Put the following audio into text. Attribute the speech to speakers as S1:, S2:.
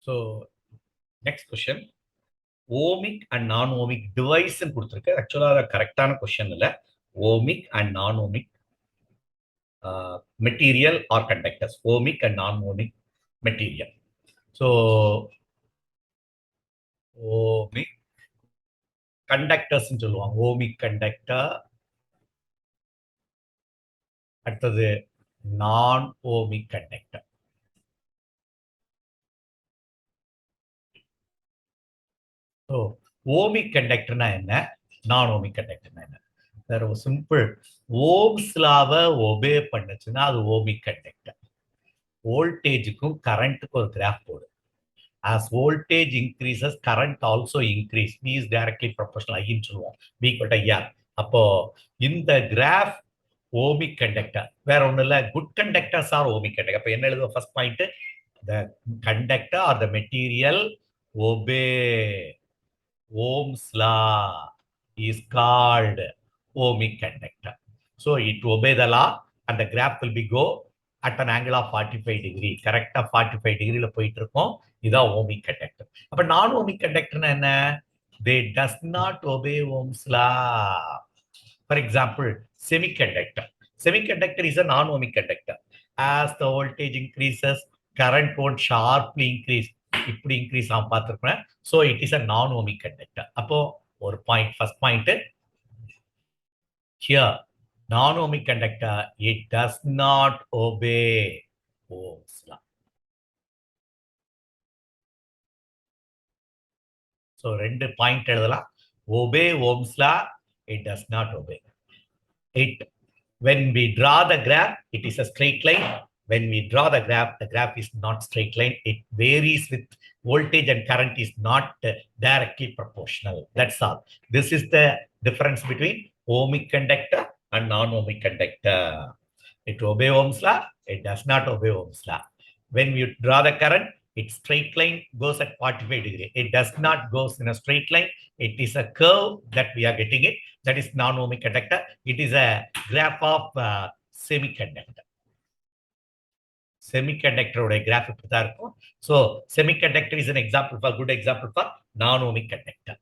S1: So next question. Ohmic and non-ohmic device கொடுத்திருக்கு. Actually அது கரெக்டான கொஸ்டின் இல்ல. Ohmic and non-ohmic material or conductors. Ohmic and non-ohmic material. So ohmic conductors சொல்லுவாங்க. Ohmic conductor. அடுத்தது non-ohmic conductor. So ohmic conductor என்ன? Non-ohmic conductor என்ன? There was simple. Ohm's law obey பண்ணுச்சுன்னா அது ohmic conductor. வோல்டேஜுக்கும் கரண்ட்டுக்கும் ஒரு graph போடு. As voltage increases, current also increase. B is directly proportional. ஐன்னு சொல்லுவோம். B equal to R. அப்போ இந்த கிராஃப் ohmic conductor. வேற ஒன்றும் இல்லை. Good conductors are ohmic conductor. அப்போ என்ன எழுதுவோம்? First point, the conductor or the material obey Ohm's law is called ohmic conductor. So it obey the law and the graph will be go at an angle of 45 degree. Correct? 45 degree போயிட்டு இருக்கும். இதான் ohmic conductor. அப்ப non-ohmic conductor என்ன? They does not obey Ohm's law. For example, semiconductor. Semiconductor is a non-ohmic conductor. As the voltage increases, current won't sharply increase. இப்படி increase ஆகும் பார்த்துருப்பேன். So it is a நான் ohmic conductor. அப்போ ஒரு point, first point here non-ohmic conductor, it does not obey Ohm's law. So ரெண்டு point எழுதலாம். Obey Ohm's law, it does not obey. It, when we draw the graph, it is a straight line. When we draw the graph is not straight line. It varies with voltage and current is not directly proportional. That's all. This is the difference between ohmic conductor and non-ohmic conductor. It obeys Ohm's law. It does not obey Ohm's law. When you draw the current, its straight line goes at 45 degree. It does not goes in a straight line. It is a curve that we are getting it. That is non-ohmic conductor. It is a graph of semiconductor. Semiconductor graph இப்படிதான் இருக்கும். So semiconductor is an example for good example for non-ohmic conductor.